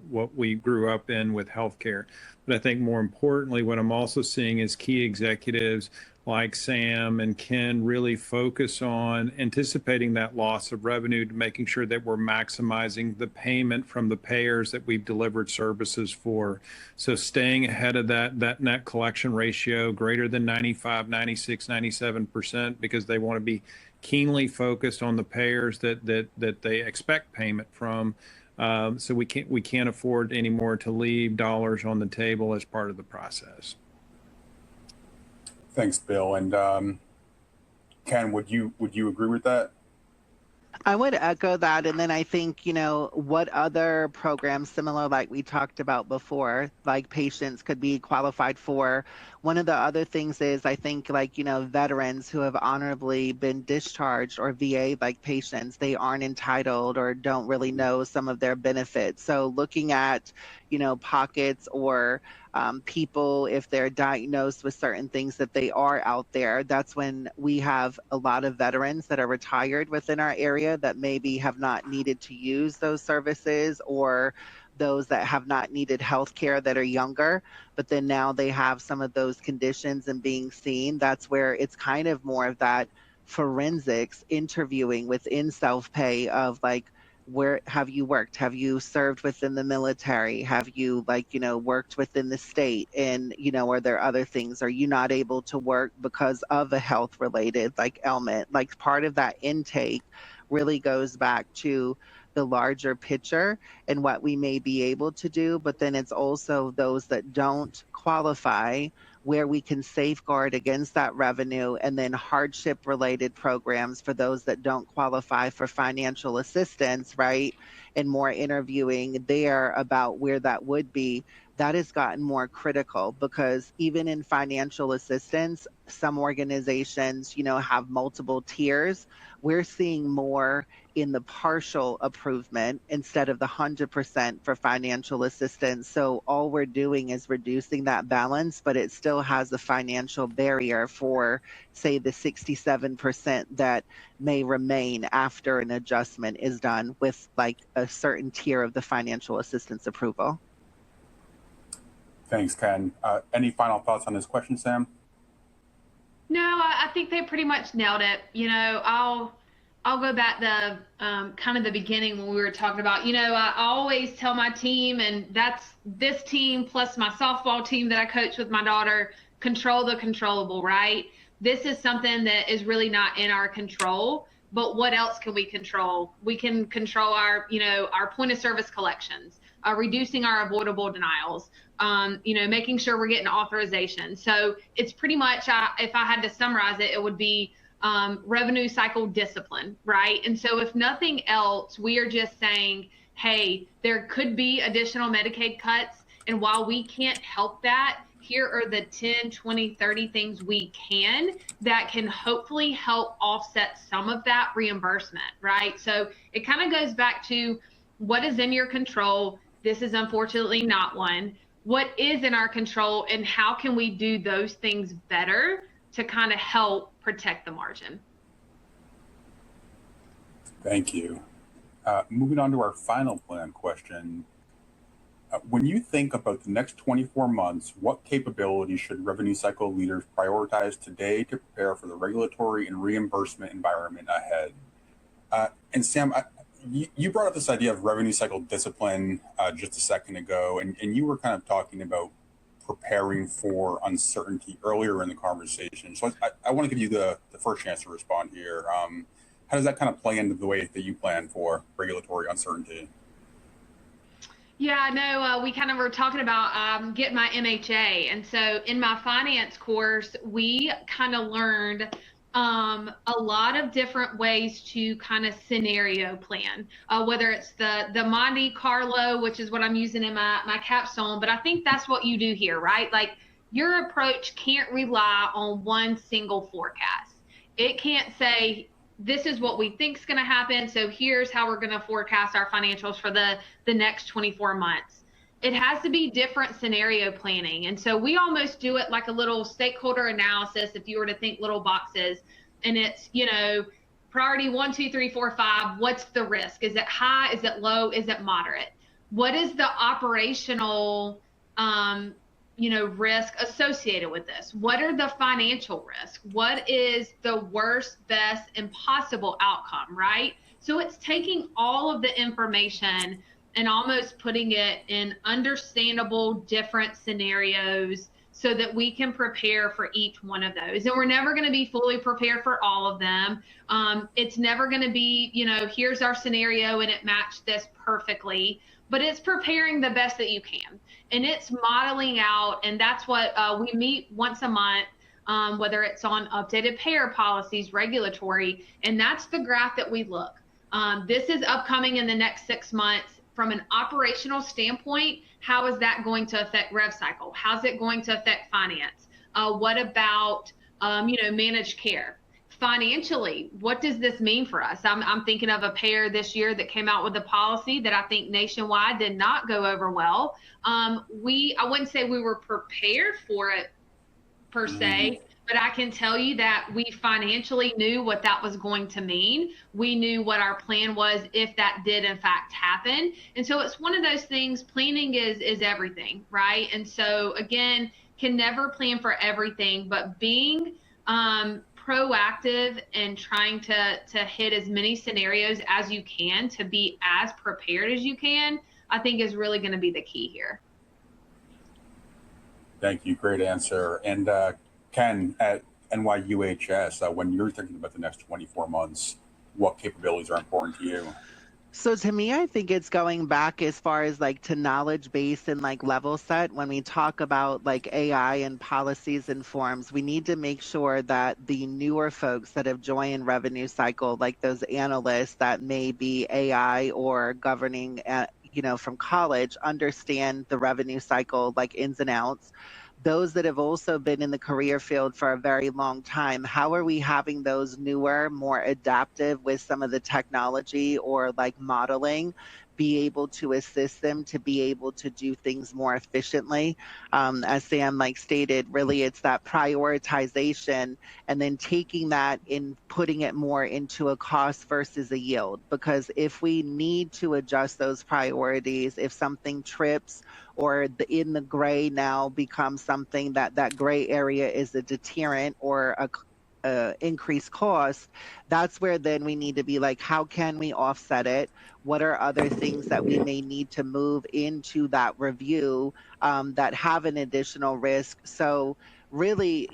what we grew up in with healthcare. But I think more importantly, what I'm also seeing is key executives like Sam and Ken really focus on anticipating that loss of revenue to making sure that we're maximizing the payment from the payers that we've delivered services for. So staying ahead of that net collection ratio greater than 95, 96, 97%, because they want to be keenly focused on the payers that they expect payment from. So we can't afford anymore to leave dollars on the table as part of the process. Thanks, Bill. And Ken, would you agree with that? I would echo that. And then I think, what other programs similar like we talked about before, like patients could be qualified for. One of the other things is I think veterans who have honorably been discharged or VA like patients, they aren't entitled or don't really know some of their benefits. So looking at, pockets or people, if they're diagnosed with certain things that they are out there, that's when we have a lot of veterans that are retired within our area that maybe have not needed to use those services, or those that have not needed health care that are younger, but then now they have some of those conditions and being seen. That's where it's kind of more of that forensics interviewing within self-pay of where have you worked? Have you served within the military? Have you worked within the state? And, are there other things? Are you not able to work because of a health related ailment? Part of that intake really goes back to the larger picture and what we may be able to do. But then it's also those that don't qualify, where we can safeguard against that revenue, and then hardship related programs for those that don't qualify for financial assistance, right? And more interviewing there about where that would be. That has gotten more critical because even in financial assistance, some organizations, have multiple tiers. We're seeing more in the partial approvement instead of the 100% for financial assistance. So all we're doing is reducing that balance, but it still has a financial barrier for, say, the 67% that may remain after an adjustment is done with a certain tier of the financial assistance approval. Thanks, Ken. Any final thoughts on this question, Sam? No, I think they pretty much nailed it. I'll go back to kind of the beginning when we were talking about, I always tell my team, and that's this team plus my softball team that I coach with my daughter, control the controllable, right? This is something that is really not in our control, but what else can we control? We can control our, our point of service collections, reducing our avoidable denials, making sure we're getting authorization. So it's pretty much, if I had to summarize it, it would be revenue cycle discipline, right? And so if nothing else, we are just saying, hey, there could be additional Medicaid cuts. And while we can't help that, here are the 10, 20, 30 things we can that can hopefully help offset some of that reimbursement, right? So it kind of goes back to what is in your control. This is unfortunately not one. What is in our control, and how can we do those things better to kind of help protect the margin? Thank you. Moving on to our final plan question. When you think about the next 24 months, what capabilities should revenue cycle leaders prioritize today to prepare for the regulatory and reimbursement environment ahead? And Sam, you brought up this idea of revenue cycle discipline just a second ago, and you were kind of talking about preparing for uncertainty earlier in the conversation. So I want to give you the first chance to respond here. How does that kind of play into the way that you plan for regulatory uncertainty? Yeah, no, we kind of were talking about getting my MHA. And so in my finance course, we kind of learned a lot of different ways to kind of scenario plan, whether it's the Monte Carlo, which is what I'm using in my capstone, but I think that's what you do here, right? Like, your approach can't rely on one single forecast. It can't say, this is what we think is going to happen, so here's how we're going to forecast our financials for the next 24 months. It has to be different scenario planning. And so we almost do it like a little stakeholder analysis, if you were to think little boxes. And it's, priority 1, 2, 3, 4, 5. What's the risk? Is it high? Is it low? Is it moderate? What is the operational, risk associated with this? What are the financial risks? What is the worst, best, and possible outcome, right? So it's taking all of the information and almost putting it in understandable different scenarios so that we can prepare for each one of those. And we're never going to be fully prepared for all of them. It's never going to be, here's our scenario and it matched this perfectly, but it's preparing the best that you can. And it's modeling out, and that's what we meet once a month, whether it's on updated payer policies, regulatory, and that's the graph that we look. This is upcoming in the next 6 months. From an operational standpoint, how is that going to affect rev cycle? How's it going to affect finance? What about, managed care? Financially, what does this mean for us? I'm thinking of a payer this year that came out with a policy that I think nationwide did not go over well. I wouldn't say we were prepared for it per se, but I can tell you that we financially knew what that was going to mean. We knew what our plan was if that did in fact happen. And so it's one of those things, planning is everything, right? And so again, can never plan for everything, but being proactive and trying to hit as many scenarios as you can to be as prepared as you can, I think is really going to be the key here. Thank you. Great answer. And Ken, at NYUHS, when you're thinking about the next 24 months, what capabilities are important to you? So to me, I think it's going back as far as like to knowledge base and like level set. When we talk about like AI and policies and forms, we need to make sure that the newer folks that have joined revenue cycle, like those analysts that may be AI or governing at, from college, understand the revenue cycle like ins and outs. Those that have also been in the career field for a very long time, how are we having those newer, more adaptive with some of the technology or like modeling, be able to assist them to be able to do things more efficiently? As Sam stated, really it's that prioritization and then taking that and putting it more into a cost versus a yield. Because if we need to adjust those priorities, if something trips or in the gray now becomes something that gray area is a deterrent or increased cost, that's where then we need to be like, how can we offset it? What are other things that we may need to move into that review that have an additional risk? So really,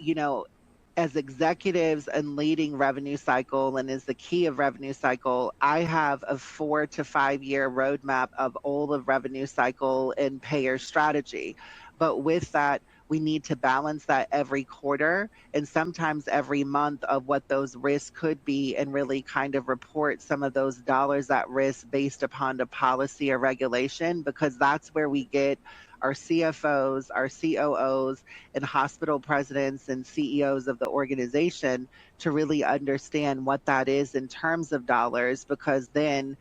as executives and leading revenue cycle and as the key of revenue cycle, I have a 4 to 5 year roadmap of all of revenue cycle and payer strategy. But with that, we need to balance that every quarter and sometimes every month of what those risks could be and really kind of report some of those dollars at risk based upon the policy or regulation, because that's where we get our CFOs, our COOs, and hospital presidents and CEOs of the organization to really understand what that is in terms of dollars, because then,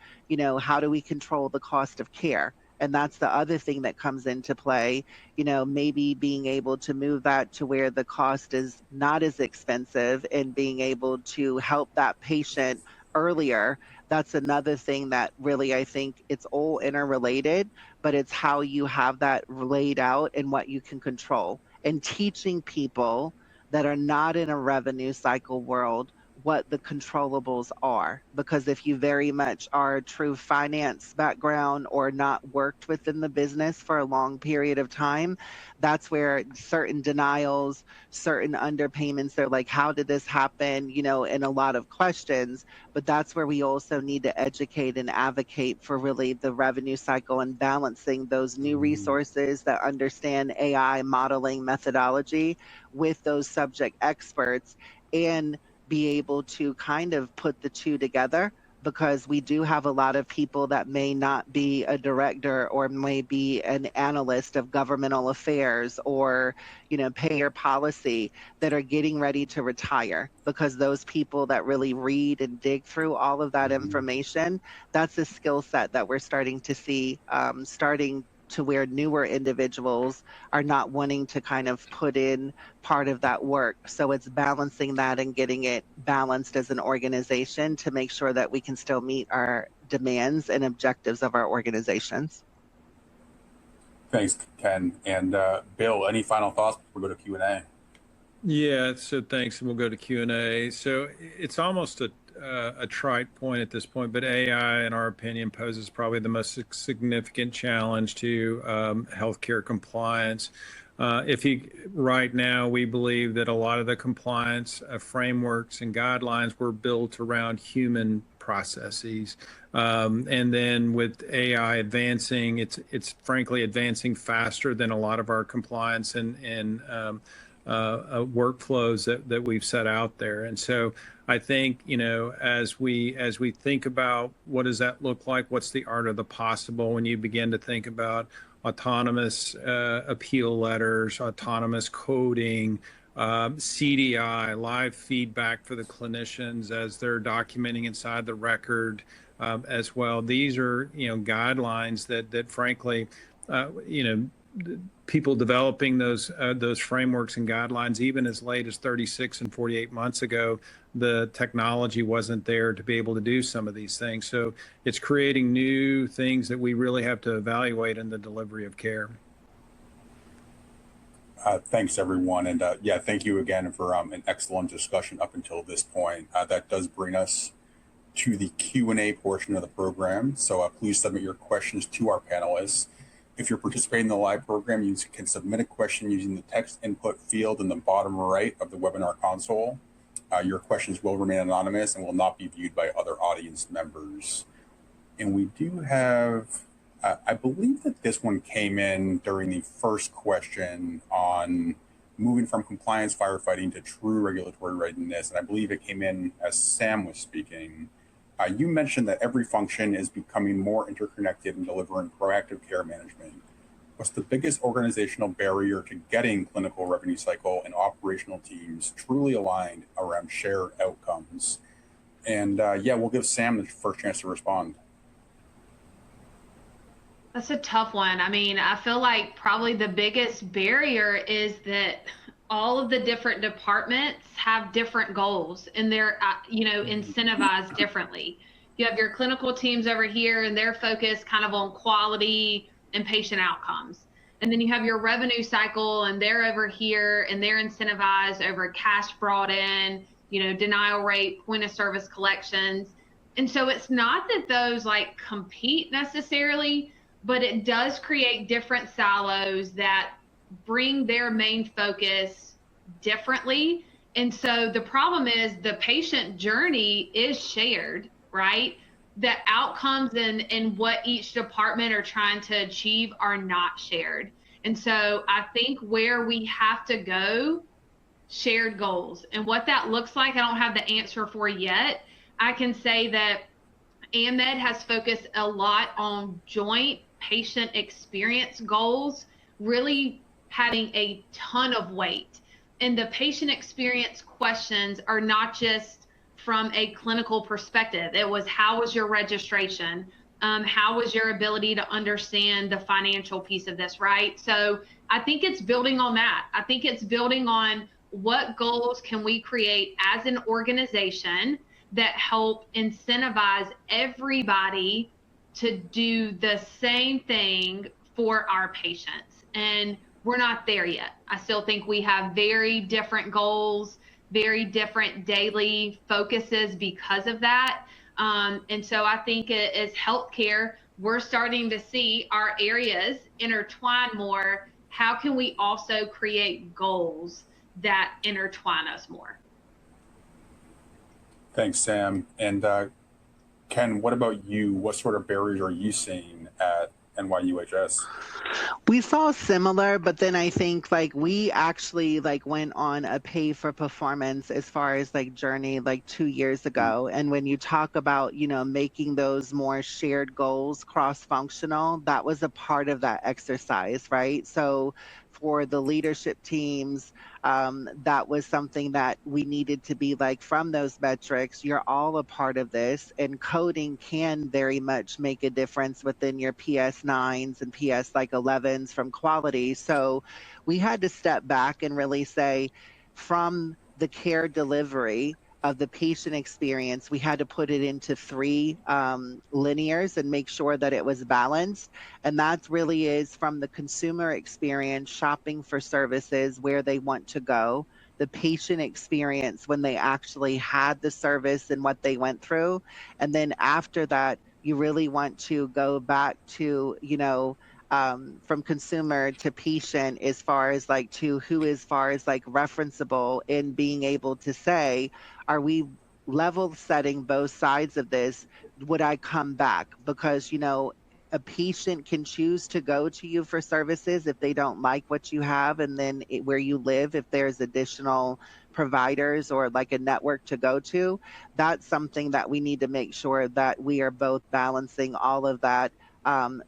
how do we control the cost of care? And that's the other thing that comes into play, maybe being able to move that to where the cost is not as expensive and being able to help that patient earlier. That's another thing that really, I think it's all interrelated, but it's how you have that laid out and what you can control, and teaching people that are not in a revenue cycle world what the controllables are. Because if you very much are a true finance background or not worked within the business for a long period of time, that's where certain denials, certain underpayments, they're like, how did this happen? And a lot of questions. But that's where we also need to educate and advocate for really the revenue cycle and balancing those new resources that understand AI modeling methodology with those subject experts, and be able to kind of put the two together, because we do have a lot of people that may not be a director or may be an analyst of governmental affairs or, payer policy, that are getting ready to retire, because those people that really read and dig through all of that information, that's a skill set that we're starting to see, starting to where newer individuals are not wanting to kind of put in part of that work. So it's balancing that and getting it balanced as an organization to make sure that we can still meet our demands and objectives of our organizations. Thanks, Ken. And Bill, any final thoughts before we go to Q&A? Yeah, so thanks, and we'll go to Q&A. So it's almost a trite point at this point, but AI, in our opinion, poses probably the most significant challenge to healthcare compliance. Right now, we believe that a lot of the compliance frameworks and guidelines were built around human processes. And then with AI advancing, it's frankly advancing faster than a lot of our compliance and workflows that we've set out there. And so I think, as we think about what does that look like, what's the art of the possible when you begin to think about autonomous appeal letters, autonomous coding, CDI, live feedback for the clinicians as they're documenting inside the record as well. These are, guidelines that frankly, people developing those frameworks and guidelines, even as late as 36 and 48 months ago, the technology wasn't there to be able to do some of these things. So it's creating new things that we really have to evaluate in the delivery of care. Thanks, everyone. And thank you again for an excellent discussion up until this point. That does bring us to the Q&A portion of the program. So please submit your questions to our panelists. If you're participating in the live program, you can submit a question using the text input field in the bottom right of the webinar console. Your questions will remain anonymous and will not be viewed by other audience members. And we do have, I believe that this one came in during the first question on moving from compliance firefighting to true regulatory readiness. And I believe it came in as Sam was speaking. You mentioned that every function is becoming more interconnected and delivering proactive care management. What's the biggest organizational barrier to getting clinical revenue cycle and operational teams truly aligned around shared outcomes? And we'll give Sam the first chance to respond. That's a tough one. I mean, I feel like probably the biggest barrier is that all of the different departments have different goals and they're, incentivized differently. You have your clinical teams over here and they're focused kind of on quality and patient outcomes. And then you have your revenue cycle and they're over here and they're incentivized over cash brought in denial rate, point of service collections. And so it's not that those like compete necessarily, but it does create different silos that bring their main focus differently. And so the problem is the patient journey is shared, right? The outcomes and what each department are trying to achieve are not shared. And so I think where we have to go, shared goals. And what that looks like, I don't have the answer for yet. I can say that AMED has focused a lot on joint patient experience goals, really having a ton of weight. And the patient experience questions are not just from a clinical perspective. It was, how was your registration? How was your ability to understand the financial piece of this, right? So I think it's building on that. I think it's building on what goals can we create as an organization that help incentivize everybody to do the same thing for our patients. And we're not there yet. I still think we have very different goals, very different daily focuses because of that. And so I think as healthcare, we're starting to see our areas intertwine more. How can we also create goals that intertwine us more? Thanks, Sam. And Ken, what about you? What sort of barriers are you seeing at NYUHS? We saw similar, but then I think like we actually like went on a pay for performance as far as like journey like 2 years ago. And when you talk about, making those more shared goals cross-functional, that was a part of that exercise, right? So for the leadership teams, that was something that we needed to be like, from those metrics, you're all a part of this, and coding can very much make a difference within your PS9s and PS like 11s from quality. So we had to step back and really say, from the care delivery of the patient experience, we had to put it into 3 linears and make sure that it was balanced. And that really is from the consumer experience, shopping for services, where they want to go, the patient experience when they actually had the service and what they went through. And then after that, you really want to go back to, from consumer to patient, as far as like to who, as far as like referenceable, in being able to say, are we level setting both sides of this? Would I come back? Because, a patient can choose to go to you for services if they don't like what you have, and then where you live, if there's additional providers or like a network to go to. That's something that we need to make sure that we are both balancing all of that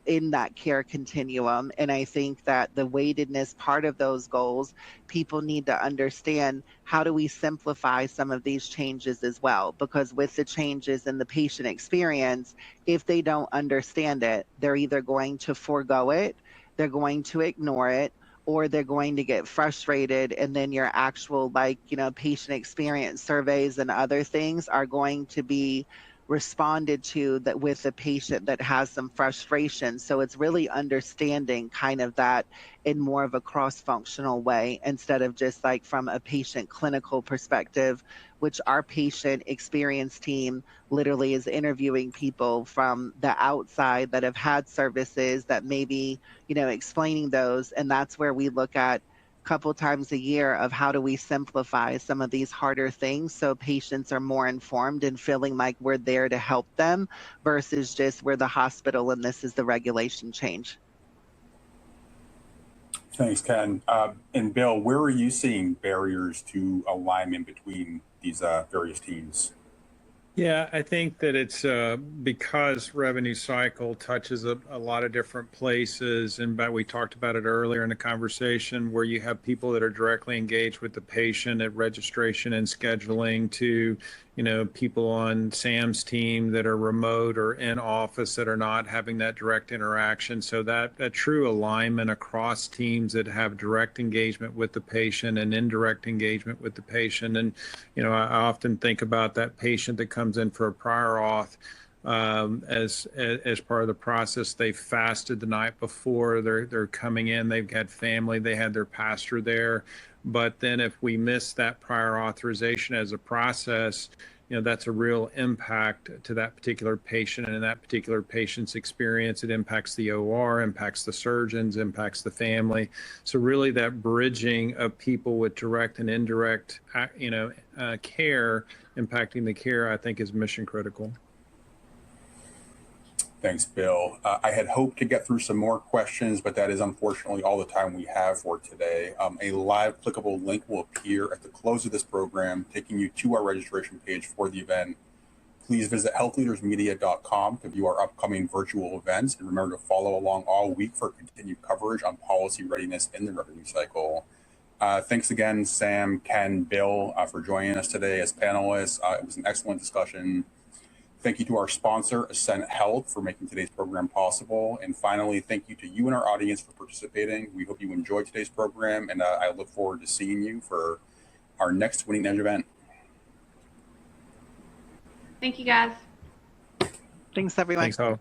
in that care continuum. And I think that the weightedness part of those goals, people need to understand, how do we simplify some of these changes as well? Because with the changes in the patient experience, if they don't understand it, they're either going to forego it, they're going to ignore it, or they're going to get frustrated. And then your actual patient experience surveys and other things are going to be responded to that with a patient that has some frustration. So it's really understanding kind of that in more of a cross-functional way, instead of just like from a patient clinical perspective, which our patient experience team literally is interviewing people from the outside that have had services, that maybe, explaining those. And that's where we look at couple times a year of, how do we simplify some of these harder things so patients are more informed and feeling like we're there to help them, versus just we're the hospital and this is the regulation change. Thanks, Ken. And Bill, where are you seeing barriers to alignment between these various teams? Yeah, I think that it's because revenue cycle touches a lot of different places, and we talked about it earlier in the conversation, where you have people that are directly engaged with the patient at registration and scheduling, to people on Sam's team that are remote or in office that are not having that direct interaction. So that true alignment across teams that have direct engagement with the patient and indirect engagement with the patient. And, I often think about that patient that comes in for a prior auth. As part of the process, they fasted the night before. They're coming in. They've had family. They had their pastor there. But then if we miss that prior authorization as a process, that's a real impact to that particular patient and that particular patient's experience. It impacts the OR, impacts the surgeons, impacts the family. So really that bridging of people with direct and indirect, care, impacting the care, I think is mission critical. Thanks, Bill. I had hoped to get through some more questions, but that is unfortunately all the time we have for today. A live clickable link will appear at the close of this program, taking you to our registration page for the event. Please visit healthleadersmedia.com to view our upcoming virtual events, and remember to follow along all week for continued coverage on policy readiness in the revenue cycle. Thanks again, Sam, Ken, Bill, for joining us today as panelists. It was an excellent discussion. Thank you to our sponsor, Ascent Health, for making today's program possible. And finally, thank you to you and our audience for participating. We hope you enjoyed today's program, and I look forward to seeing you for our next Winning Edge event. Thank you, guys. Thanks, everyone. Thanks all.